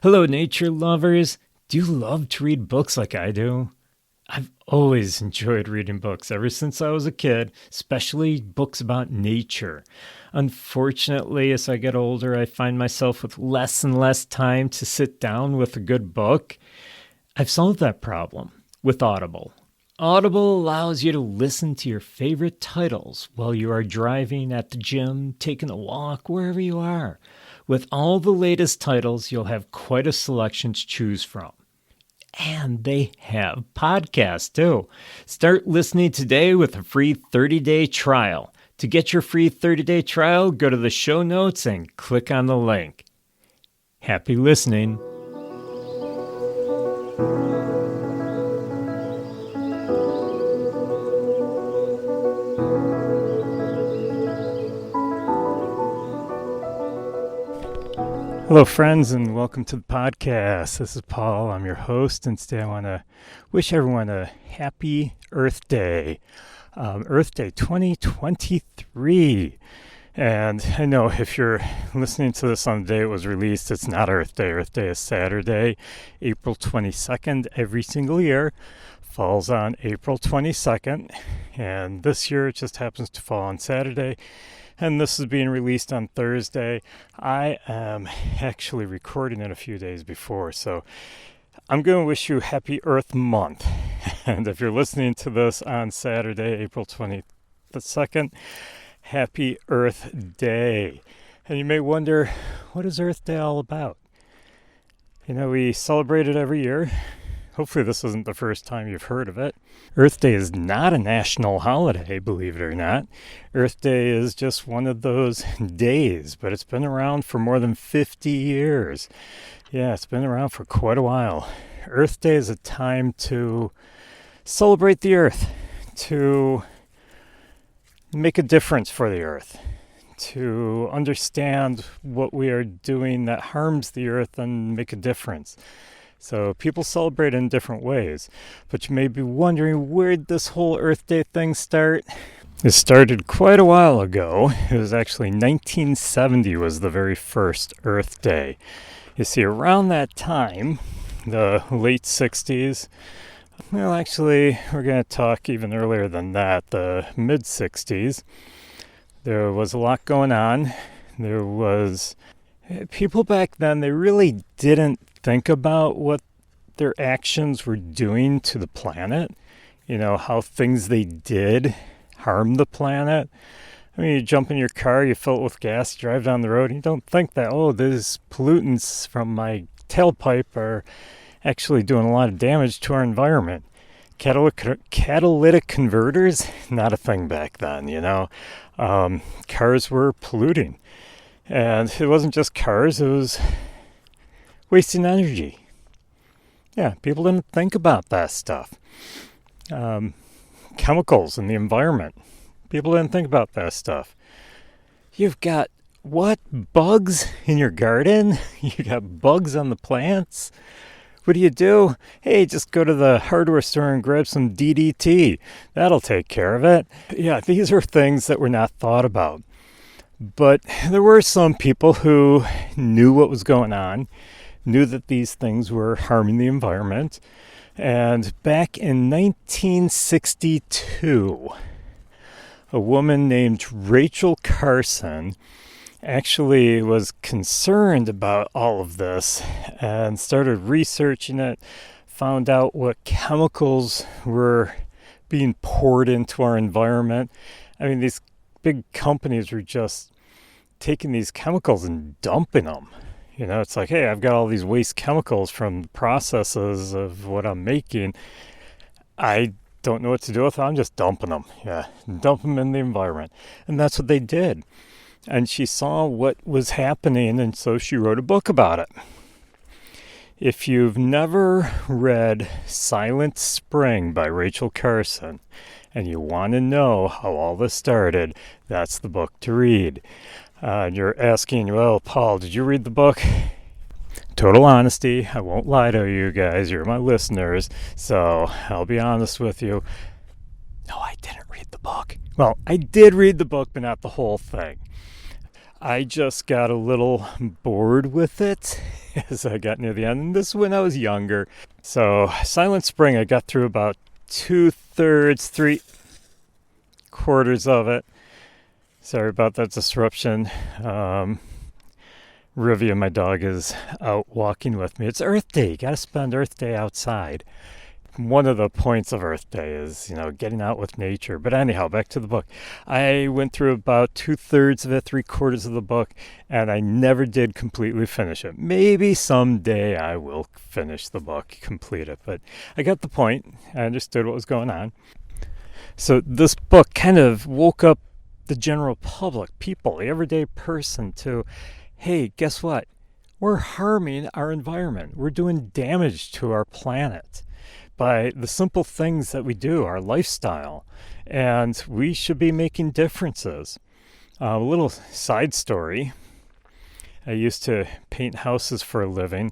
Hello, nature lovers. Do you love to read books like I do? I've always enjoyed reading books ever since I was a kid, especially books about nature. Unfortunately, as I get older, I find myself with less and less time to sit down with a good book. I've solved that problem with Audible. Audible allows you to listen to your favorite titles while you are driving, at the gym, taking a walk, wherever you are. With all the latest titles, you'll have quite a selection to choose from. And they have podcasts too. Start listening today with a free 30-day trial. To get your free 30-day trial, go to the show notes and click on the link. Happy listening. Hello, friends, and welcome to the podcast. This is Paul. I'm your host, and today I want to wish everyone a happy Earth Day. Earth Day 2023. And I know if you're listening to this on the day it was released, it's not Earth Day. Earth Day is Saturday, April 22nd. Every single year falls on April 22nd. And this year it just happens to fall on Saturday. And this is being released on Thursday. I am actually recording it a few days before, so I'm going to wish you Happy Earth Month. And if you're listening to this on Saturday, April 22nd, Happy Earth Day. And you may wonder, what is Earth Day all about? You know, we celebrate it every year. Hopefully this isn't the first time you've heard of it. Earth Day is not a national holiday, believe it or not. Earth Day is just one of those days, but it's been around for more than 50 years. Yeah, it's been around for quite a while. Earth Day is a time to celebrate the earth, to make a difference for the earth, to understand what we are doing that harms the earth and make a difference. So people celebrate in different ways, but you may be wondering, where'd this whole Earth Day thing start? It started quite a while ago. It was actually 1970 was the very first Earth Day. You see, around that time, the late 60s, well, actually, we're going to talk even earlier than that, the mid 60s. There was a lot going on. There was people back then, they really didn't think about what their actions were doing to the planet. You know, how things they did harm the planet. I mean, you jump in your car, you fill it with gas, you drive down the road, and you don't think that, oh, these pollutants from my tailpipe are actually doing a lot of damage to our environment. Catalytic converters, not a thing back then, you know. Cars were polluting. And it wasn't just cars, it was wasting energy. Yeah, people didn't think about that stuff. Chemicals in the environment. People didn't think about that stuff. You've got, what, bugs in your garden? You got bugs on the plants? What do? Hey, just go to the hardware store and grab some DDT. That'll take care of it. Yeah, these are things that were not thought about. But there were some people who knew what was going on, knew that these things were harming the environment. And back in 1962, a woman named Rachel Carson actually was concerned about all of this and started researching it, found out what chemicals were being poured into our environment. I mean, these big companies were just taking these chemicals and dumping them. You know, it's like, hey, I've got all these waste chemicals from the processes of what I'm making. I don't know what to do with them. I'm just dumping them. Yeah, dump them in the environment. And that's what they did. And she saw what was happening, and so she wrote a book about it. If you've never read Silent Spring by Rachel Carson, and you want to know how all this started, that's the book to read. You're asking, well, Paul, did you read the book? Total honesty, I won't lie to you guys, you're my listeners, so I'll be honest with you. No, I didn't read the book. Well, I did read the book, but not the whole thing. I just got a little bored with it as I got near the end. And this is when I was younger. So Silent Spring, I got through about 2/3, 3/4 of it. Sorry about that disruption. Rivia, my dog, is out walking with me. It's Earth Day. You got to spend Earth Day outside. One of the points of Earth Day is, getting out with nature. But anyhow, back to the book. I went through about 2/3 of it, 3/4 of the book, and I never did completely finish it. Maybe someday I will finish the book, complete it. But I got the point. I understood what was going on. So this book kind of woke up the general public, people, the everyday person to, hey, guess what? We're harming our environment. We're doing damage to our planet by the simple things that we do, our lifestyle, and we should be making differences. A little side story. I used to paint houses for a living.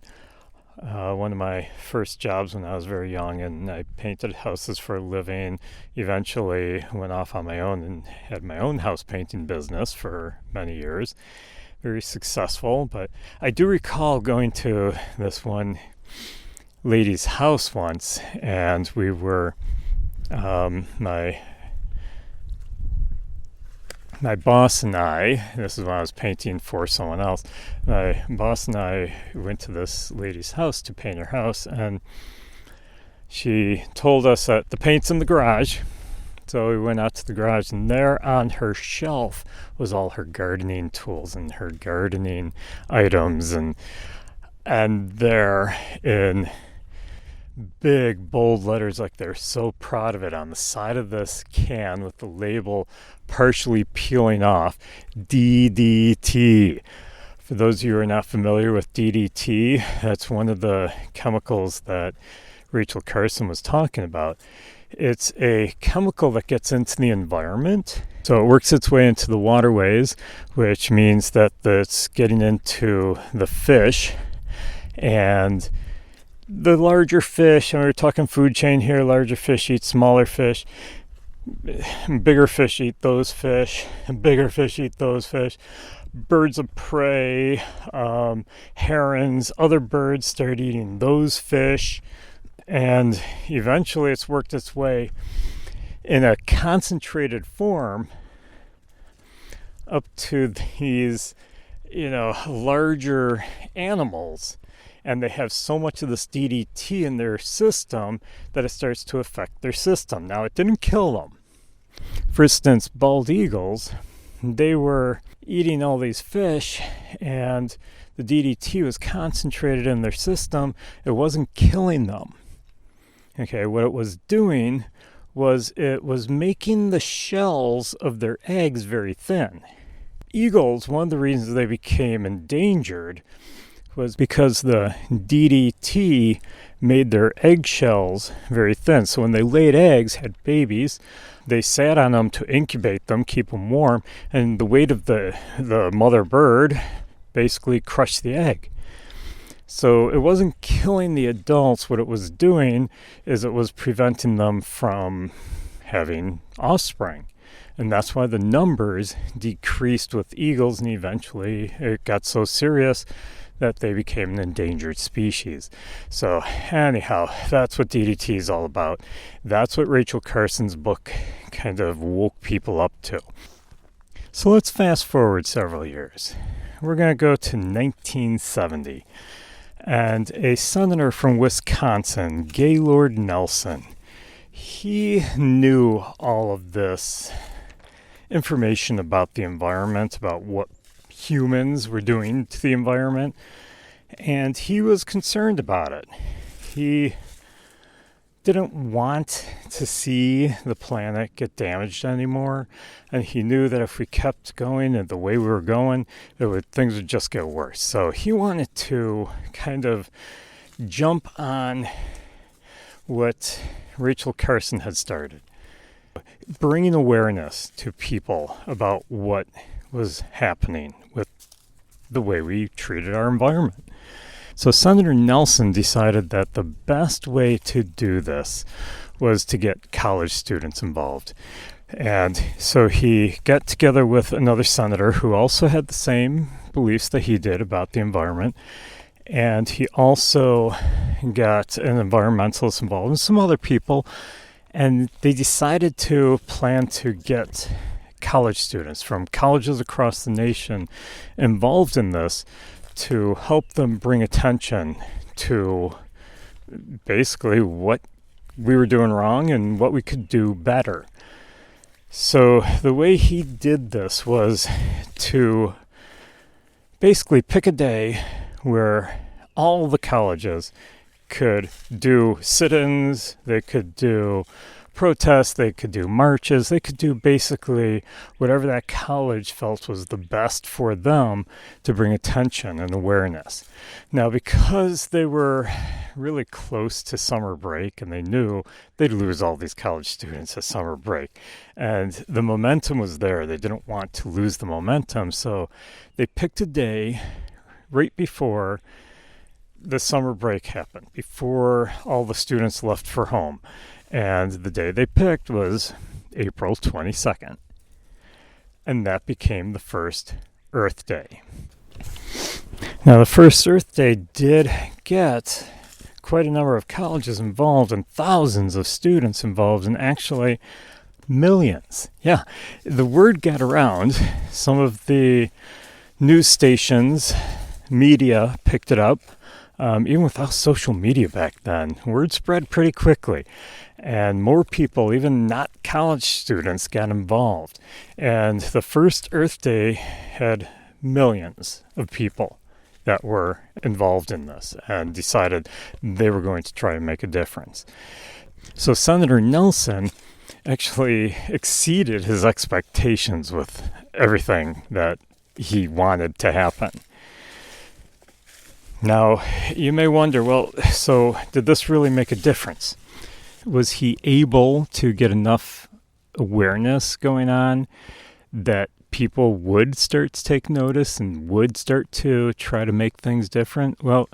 One of my first jobs when I was very young, and I painted houses for a living. Eventually went off on my own and had my own house painting business for many years. Very successful, but I do recall going to this one lady's house once, and we were my boss and I, this is when I was painting for someone else, my boss and I went to this lady's house to paint her house, and she told us that the paint's in the garage. So we went out to the garage, and there on her shelf was all her gardening tools and her gardening items, and there in big bold letters, like they're so proud of it, on the side of this can with the label partially peeling off, DDT. For those of you who are not familiar with DDT, that's one of the chemicals that Rachel Carson was talking about. It's a chemical that gets into the environment. So it works its way into the waterways, which means that it's getting into the fish, and the larger fish, and we're talking food chain here, larger fish eat smaller fish, bigger fish eat those fish, bigger fish eat those fish. Birds of prey, herons, other birds start eating those fish, and eventually it's worked its way in a concentrated form up to these, larger animals. And they have so much of this DDT in their system that it starts to affect their system. Now, it didn't kill them. For instance, bald eagles, they were eating all these fish, and the DDT was concentrated in their system. It wasn't killing them. Okay, what it was doing was it was making the shells of their eggs very thin. Eagles, one of the reasons they became endangered was because the DDT made their eggshells very thin. So when they laid eggs, had babies, they sat on them to incubate them, keep them warm, and the weight of the mother bird basically crushed the egg. So it wasn't killing the adults. What it was doing is it was preventing them from having offspring. And that's why the numbers decreased with eagles, and eventually it got so serious that they became an endangered species. So anyhow, that's what DDT is all about. That's what Rachel Carson's book kind of woke people up to. So let's fast forward several years. We're going to go to 1970. And a senator from Wisconsin, Gaylord Nelson, he knew all of this information about the environment, about what humans were doing to the environment, and he was concerned about it. He didn't want to see the planet get damaged anymore, and he knew that if we kept going and the way we were going, things would just get worse. So he wanted to kind of jump on what Rachel Carson had started, bringing awareness to people about what was happening with the way we treated our environment. So Senator Nelson decided that the best way to do this was to get college students involved. And so he got together with another senator who also had the same beliefs that he did about the environment. And he also got an environmentalist involved and some other people. And they decided to plan to get college students from colleges across the nation involved in this to help them bring attention to basically what we were doing wrong and what we could do better. So the way he did this was to basically pick a day where all the colleges could do sit-ins, they could do protests, they could do marches, they could do basically whatever that college felt was the best for them to bring attention and awareness. Now, because they were really close to summer break and they knew they'd lose all these college students at summer break, and the momentum was there, they didn't want to lose the momentum, so they picked a day right before the summer break happened, before all the students left for home. And the day they picked was April 22nd. And that became the first Earth Day. Now, the first Earth Day did get quite a number of colleges involved and thousands of students involved, and actually millions. Yeah, the word got around. Some of the news stations, media picked it up. Even without social media back then, word spread pretty quickly. And more people, even not college students, got involved. And the first Earth Day had millions of people that were involved in this and decided they were going to try and make a difference. So Senator Nelson actually exceeded his expectations with everything that he wanted to happen. Now, you may wonder, well, so did this really make a difference? Was he able to get enough awareness going on that people would start to take notice and would start to try to make things different? Well,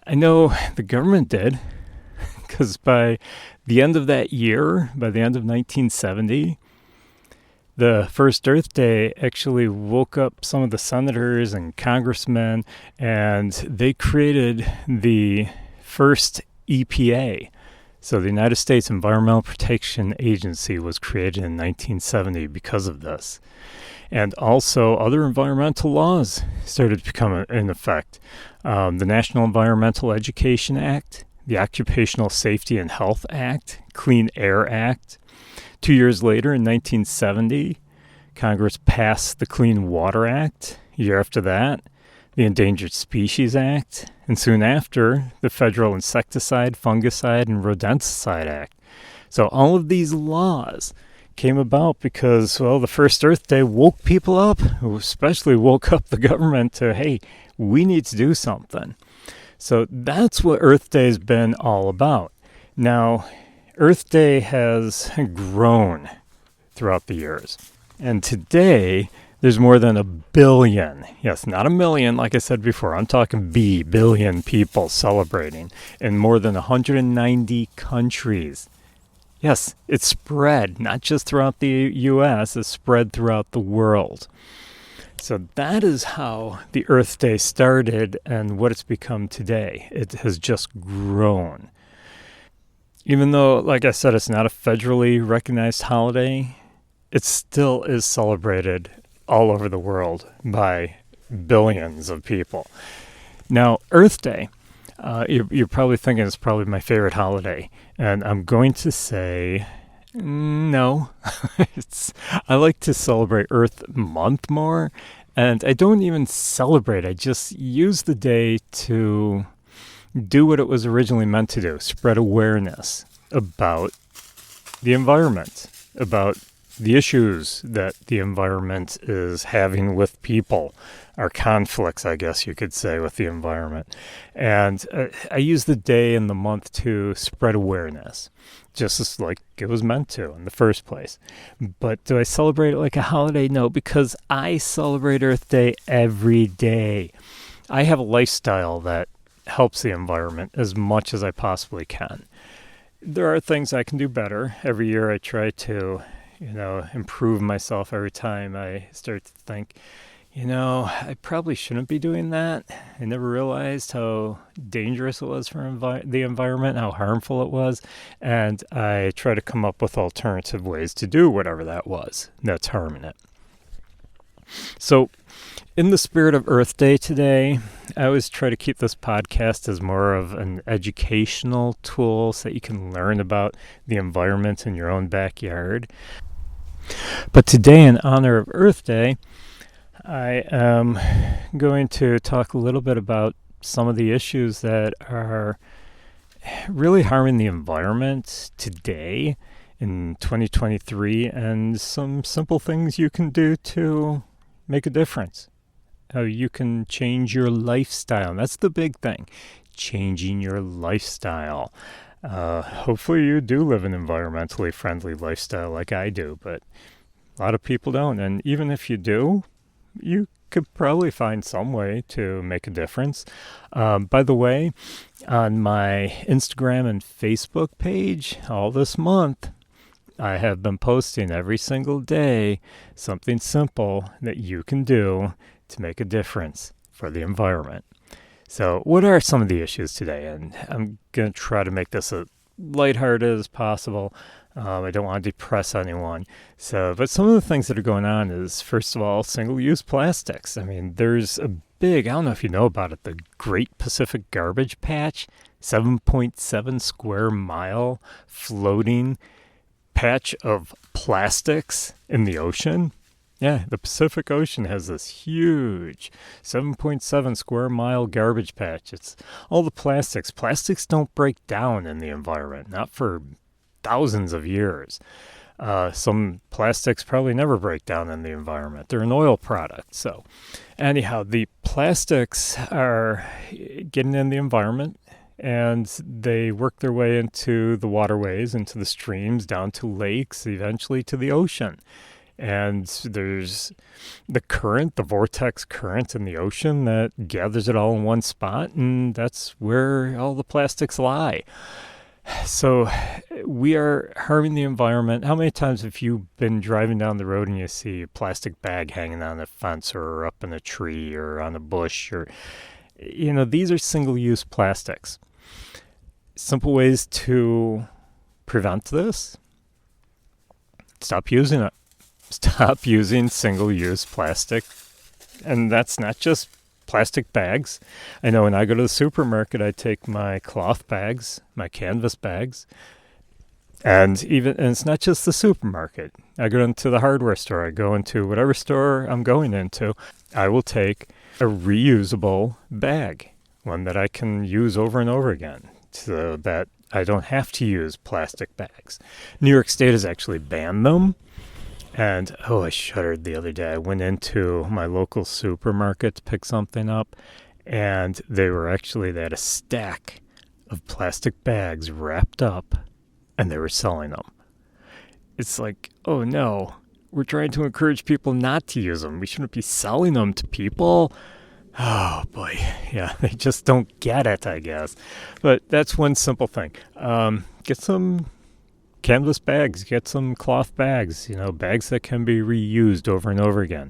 I know the government did, because by the end of that year, by the end of 1970, the first Earth Day actually woke up some of the senators and congressmen, and they created the first EPA. So the United States Environmental Protection Agency was created in 1970 because of this. And also other environmental laws started to become in effect. The National Environmental Education Act, the Occupational Safety and Health Act, Clean Air Act. 2 years later, in 1970, Congress passed the Clean Water Act. A year after that, the Endangered Species Act, and soon after, the Federal Insecticide, Fungicide, and Rodenticide Act. So all of these laws came about because, well, the first Earth Day woke people up, especially woke up the government to, hey, we need to do something. So that's what Earth Day has been all about. Now, Earth Day has grown throughout the years. And today, there's more than 1 billion, yes, not 1 million, like I said before, I'm talking billion people celebrating in more than 190 countries. Yes, it's spread, not just throughout the U.S., it's spread throughout the world. So that is how the Earth Day started and what it's become today. It has just grown. Even though, like I said, it's not a federally recognized holiday, it still is celebrated all over the world by billions of people. Now, Earth Day, you're probably thinking it's probably my favorite holiday, and I'm going to say no. I like to celebrate Earth Month more, and I don't even celebrate. I just use the day to do what it was originally meant to do, spread awareness about the environment, about the issues that the environment is having with people, our conflicts, I guess you could say, with the environment. And I use the day and the month to spread awareness, just as like it was meant to in the first place. But do I celebrate it like a holiday? No, because I celebrate Earth Day every day. I have a lifestyle that helps the environment as much as I possibly can. There are things I can do better. Every year I try to improve myself every time I start to think, I probably shouldn't be doing that. I never realized how dangerous it was for the environment, how harmful it was. And I try to come up with alternative ways to do whatever that was that's harming it. So, in the spirit of Earth Day today, I always try to keep this podcast as more of an educational tool so that you can learn about the environment in your own backyard. But today, in honor of Earth Day, I am going to talk a little bit about some of the issues that are really harming the environment today in 2023 and some simple things you can do to make a difference. How you can change your lifestyle. And that's the big thing, changing your lifestyle. Hopefully you do live an environmentally friendly lifestyle like I do, but a lot of people don't. And even if you do, you could probably find some way to make a difference. By the way, on my Instagram and Facebook page all this month, I have been posting every single day something simple that you can do to make a difference for the environment. So what are some of the issues today? And I'm going to try to make this as lighthearted as possible. I don't want to depress anyone. But some of the things that are going on is, first of all, single-use plastics. I mean, there's a big, I don't know if you know about it, the Great Pacific Garbage Patch, 7.7 square mile floating patch of plastics in the ocean. Yeah, the Pacific Ocean has this huge 7.7 square mile garbage patch. It's all the plastics. Plastics don't break down in the environment, not for thousands of years. Some plastics probably never break down in the environment. They're an oil product. So anyhow, the plastics are getting in the environment, and they work their way into the waterways, into the streams, down to lakes, eventually to the ocean. And there's the current, the vortex current in the ocean that gathers it all in one spot, and that's where all the plastics lie. So we are harming the environment. How many times have you been driving down the road and you see a plastic bag hanging on a fence or up in a tree or on a bush? Or, these are single-use plastics. Simple ways to prevent this: stop using it. Stop using single-use plastic. And that's not just plastic bags. I know when I go to the supermarket, I take my cloth bags, my canvas bags, and it's not just the supermarket. I go into the hardware store. I go into whatever store I'm going into. I will take a reusable bag, one that I can use over and over again, so that I don't have to use plastic bags. New York State has actually banned them. And, I shuddered the other day. I went into my local supermarket to pick something up, and they had a stack of plastic bags wrapped up, and they were selling them. It's like, oh no, we're trying to encourage people not to use them. We shouldn't be selling them to people. Oh boy, yeah, they just don't get it, I guess. But that's one simple thing. Get some canvas bags, get some cloth bags, bags that can be reused over and over again.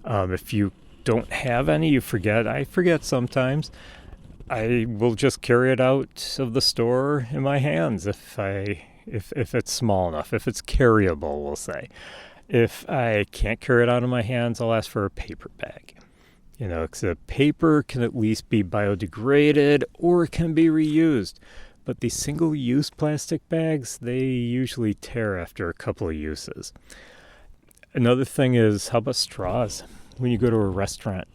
If you don't have any, I forget sometimes, I will just carry it out of the store in my hands if it's small enough, if it's carryable, we'll say. If I can't carry it out of my hands, I'll ask for a paper bag. Because the paper can at least be biodegraded or it can be reused. But these single-use plastic bags, they usually tear after a couple of uses. Another thing is, how about straws? When you go to a restaurant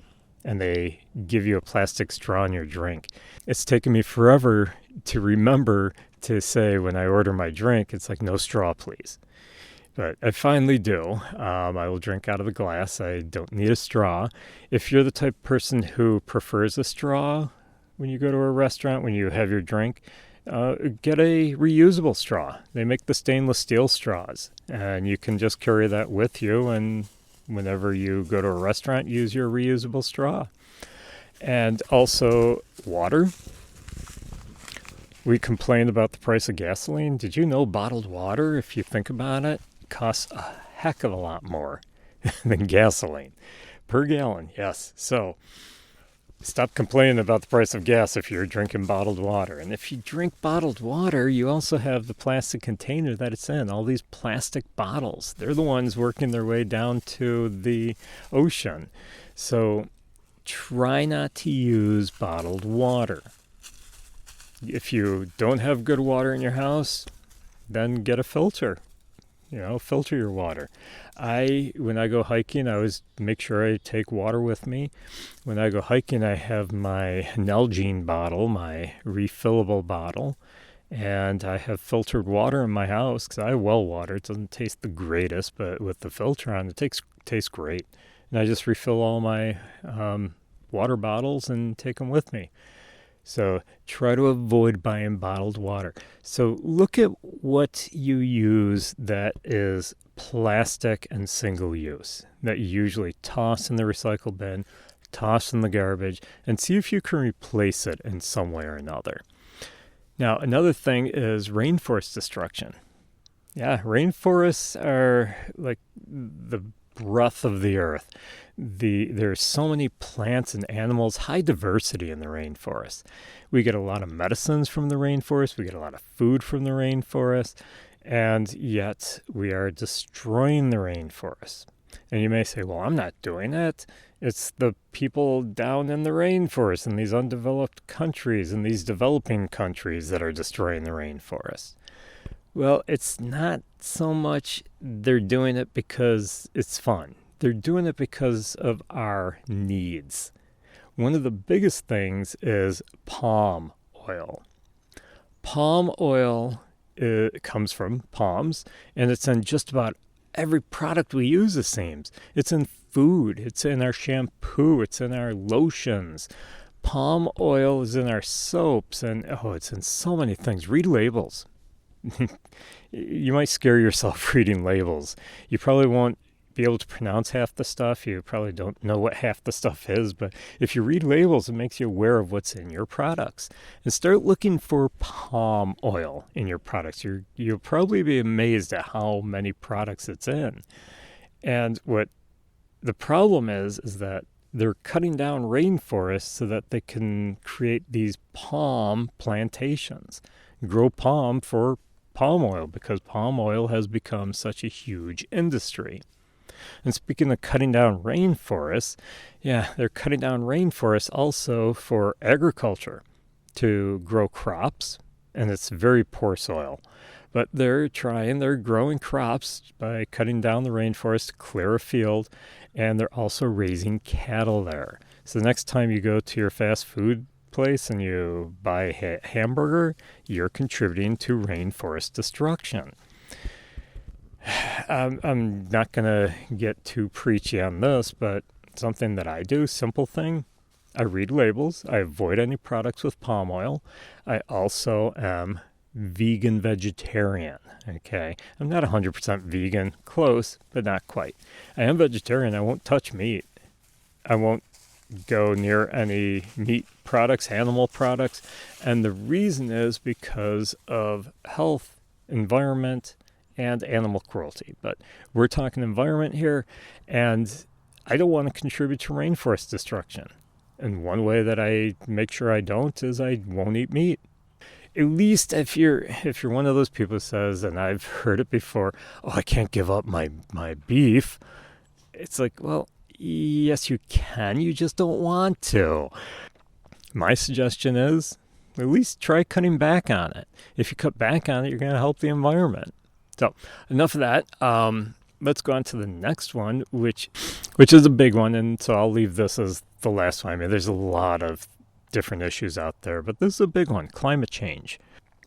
and they give you a plastic straw in your drink, it's taken me forever to remember to say when I order my drink, it's like, no straw, please. But I finally do. I will drink out of the glass. I don't need a straw. If you're the type of person who prefers a straw when you go to a restaurant, when you have your drink, get a reusable straw. They make the stainless steel straws, and you can just carry that with you, and whenever you go to a restaurant, use your reusable straw. And also water. We complained about the price of gasoline. Did you know bottled water, if you think about it, costs a heck of a lot more than gasoline per gallon. Yes. So stop complaining about the price of gas if you're drinking bottled water. And if you drink bottled water, you also have the plastic container that it's in. All these plastic bottles, they're the ones working their way down to the ocean. So try not to use bottled water. If you don't have good water in your house, then get a filter. Filter your water. When I go hiking, I always make sure I take water with me. When I go hiking, I have my Nalgene bottle, my refillable bottle, and I have filtered water in my house because I have well water. It doesn't taste the greatest, but with the filter on, it tastes great. And I just refill all my water bottles and take them with me. So try to avoid buying bottled water. So look at what you use that is plastic and single use, that you usually toss in the recycle bin, toss in the garbage, and see if you can replace it in some way or another. Now, another thing is rainforest destruction. Yeah, rainforests are like the breath of the earth. There's so many plants and animals, high diversity in the rainforest. We get a lot of medicines from the rainforest. We get a lot of food from the rainforest. And yet we are destroying the rainforest. And you may say, well, I'm not doing it. It's the people down in the rainforest in these undeveloped countries and these developing countries that are destroying the rainforest. Well, it's not so much they're doing it because it's fun. They're doing it because of our needs. One of the biggest things is palm oil. Palm oil comes from palms, and it's in just about every product we use, it seems. It's in food. It's in our shampoo. It's in our lotions. Palm oil is in our soaps, and it's in so many things. Read labels. You might scare yourself reading labels. You probably won't be able to pronounce half the stuff. You probably don't know what half the stuff is, but if you read labels, it makes you aware of what's in your products. And start looking for palm oil in your products. You'll probably be amazed at how many products it's in. And what the problem is that they're cutting down rainforests so that they can create these palm plantations, grow palm for palm oil, because palm oil has become such a huge industry. And speaking of cutting down rainforests, they're cutting down rainforests also for agriculture to grow crops, and it's very poor soil. But they're growing crops by cutting down the rainforest to clear a field, and they're also raising cattle there. So the next time you go to your fast food place and you buy a hamburger, you're contributing to rainforest destruction. I'm not going to get too preachy on this, but something that I do, simple thing, I read labels. I avoid any products with palm oil. I also am vegan vegetarian, okay? I'm not 100% vegan, close, but not quite. I am vegetarian. I won't touch meat. I won't go near any meat products, animal products, and the reason is because of health, environment, and animal cruelty. But we're talking environment here, and I don't want to contribute to rainforest destruction. And one way that I make sure I don't is I won't eat meat. At least if you're one of those people who says, and I've heard it before, I can't give up my beef. It's like, well, yes, you can. You just don't want to. My suggestion is at least try cutting back on it. If you cut back on it, you're going to help the environment. So enough of that. Let's go on to the next one, which is a big one. And so I'll leave this as the last one. I mean, there's a lot of different issues out there, but this is a big one, climate change.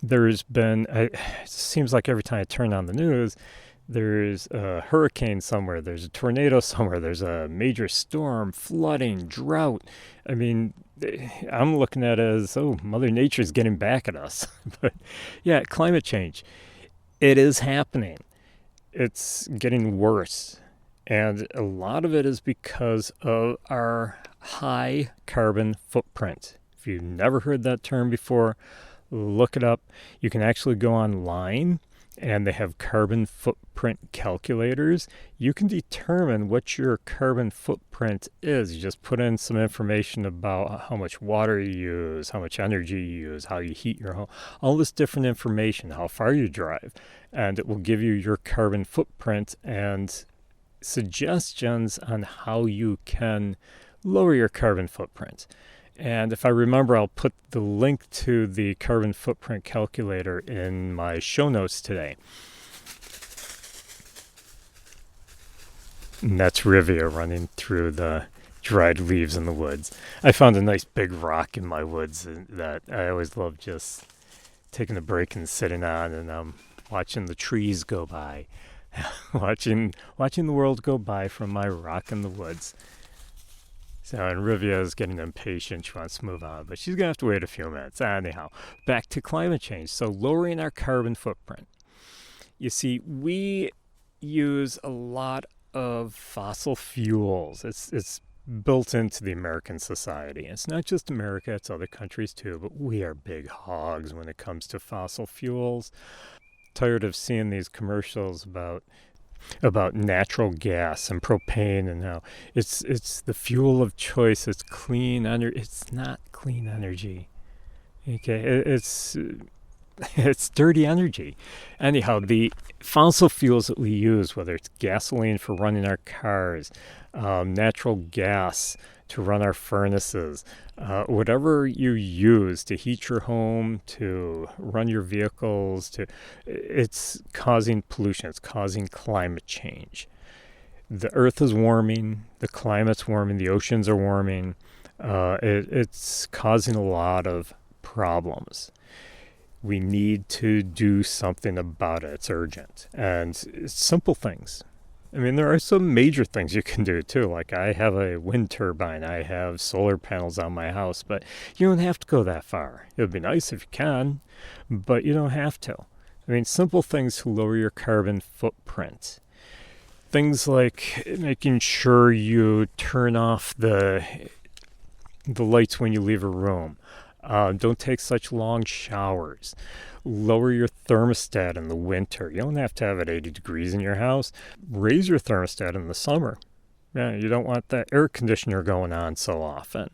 There's been, it seems like every time I turn on the news, there's a hurricane somewhere, there's a tornado somewhere, there's a major storm, flooding, drought. I mean, I'm looking at it as, Mother Nature's getting back at us. But yeah, climate change. It is happening. It's getting worse. And a lot of it is because of our high carbon footprint. If you've never heard that term before, look it up. You can actually go online and they have carbon footprint calculators. You can determine what your carbon footprint is. You just put in some information about how much water you use, how much energy you use, how you heat your home, all this different information, how far you drive, and it will give you your carbon footprint and suggestions on how you can lower your carbon footprint. And if I remember, I'll put the link to the carbon footprint calculator in my show notes today. And that's Rivia running through the dried leaves in the woods. I found a nice big rock in my woods that I always love just taking a break and sitting on, and watching the trees go by, watching the world go by from my rock in the woods. So, and Rivia is getting impatient. She wants to move on, but she's going to have to wait a few minutes. Anyhow, back to climate change. So, lowering our carbon footprint. You see, we use a lot of fossil fuels. It's built into the American society. It's not just America, it's other countries too, but we are big hogs when it comes to fossil fuels. Tired of seeing these commercials about natural gas and propane, and how it's the fuel of choice. It's clean energy. It's not clean energy. Okay, it's dirty energy. Anyhow, the fossil fuels that we use, whether it's gasoline for running our cars, natural gas to run our furnaces, whatever you use to heat your home, to run your vehicles, it's causing pollution. It's causing climate change. The earth is warming, the climate's warming, the oceans are warming. It's causing a lot of problems. We need to do something about it. It's urgent. And it's simple things. I mean, there are some major things you can do too. Like, I have a wind turbine, I have solar panels on my house, but you don't have to go that far. It would be nice if you can, but you don't have to. I mean, simple things to lower your carbon footprint. Things like making sure you turn off the lights when you leave a room. Don't take such long showers. Lower your thermostat in the winter. You don't have to have it 80 degrees in your house. Raise your thermostat in the summer. Yeah, you don't want that air conditioner going on so often.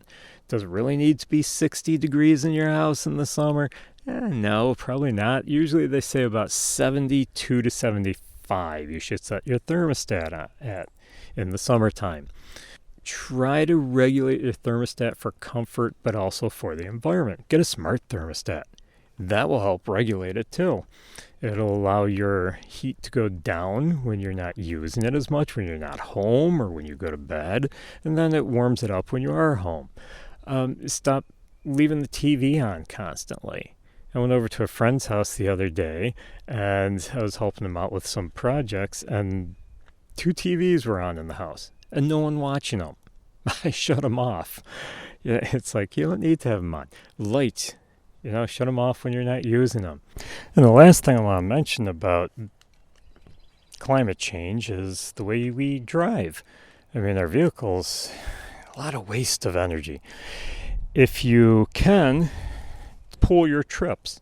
Does it really need to be 60 degrees in your house in the summer? No, probably not. Usually they say about 72 to 75 you should set your thermostat at in the summertime. Try to regulate your thermostat for comfort, but also for the environment. Get a smart thermostat. That will help regulate it too. It'll allow your heat to go down when you're not using it as much, when you're not home or when you go to bed, and then it warms it up when you are home. Stop leaving the TV on constantly. I went over to a friend's house the other day, and I was helping him out with some projects, and 2 TVs were on in the house, and no one watching them. I shut them off. Yeah, it's like, you don't need to have them on. Lights. Shut them off when you're not using them. And the last thing I want to mention about climate change is the way we drive. I mean, our vehicles, a lot of waste of energy. If you can, pool your trips.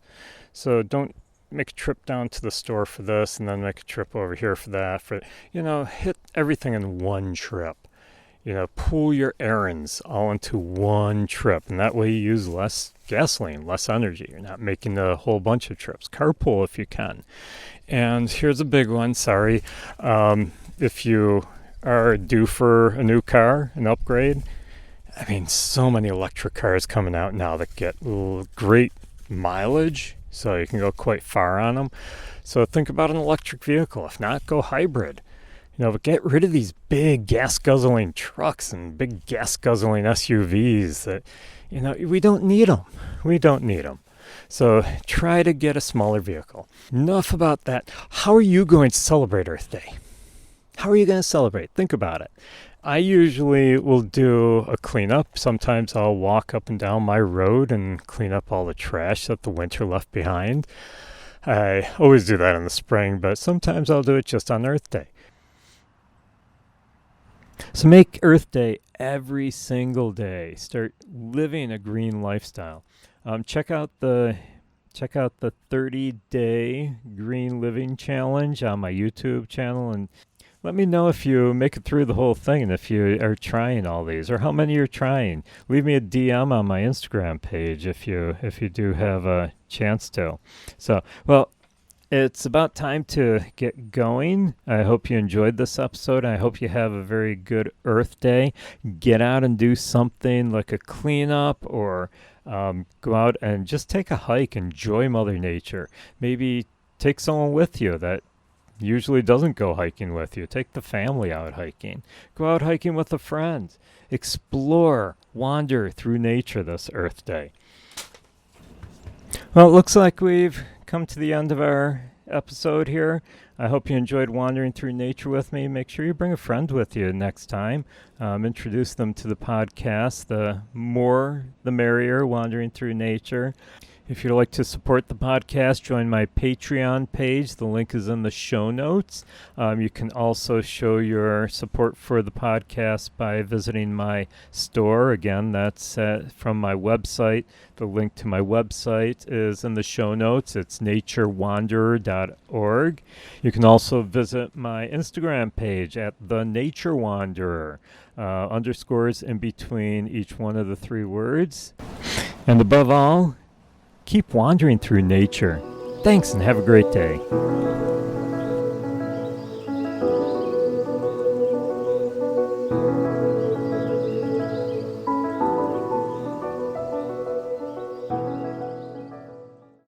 So don't make a trip down to the store for this and then make a trip over here for that. Hit everything in one trip. Pool your errands all into one trip, and that way you use less gasoline, less energy. You're not making a whole bunch of trips. Carpool if you can. And here's a big one, sorry. If you are due for a new car, an upgrade, I mean, so many electric cars coming out now that get great mileage, so you can go quite far on them. So think about an electric vehicle. If not, go hybrid. But get rid of these big gas-guzzling trucks and big gas-guzzling SUVs that, we don't need them. We don't need them. So try to get a smaller vehicle. Enough about that. How are you going to celebrate Earth Day? How are you going to celebrate? Think about it. I usually will do a cleanup. Sometimes I'll walk up and down my road and clean up all the trash that the winter left behind. I always do that in the spring, but sometimes I'll do it just on Earth Day. So make Earth Day every single day. Start living a green lifestyle. Check out the check out the 30-day Green Living Challenge on my YouTube channel, and let me know if you make it through the whole thing and if you are trying all these or how many you're trying. Leave me a DM on my Instagram page if you do have a chance to. So, well, it's about time to get going. I hope you enjoyed this episode. I hope you have a very good Earth Day. Get out and do something like a cleanup or go out and just take a hike. Enjoy Mother Nature. Maybe take someone with you that usually doesn't go hiking with you. Take the family out hiking. Go out hiking with a friend. Explore, wander through nature this Earth Day. Well, it looks like we've come to the end of our episode here. I hope you enjoyed wandering through nature with me. Make sure you bring a friend with you next time. Introduce them to the podcast. The more, the merrier, wandering through nature. If you'd like to support the podcast, join my Patreon page. The link is in the show notes. You can also show your support for the podcast by visiting my store. Again, that's from my website. The link to my website is in the show notes. It's naturewanderer.org. You can also visit my Instagram page at The Nature Wanderer. Underscores in between each one of the three words. And above all, keep wandering through nature. Thanks and have a great day.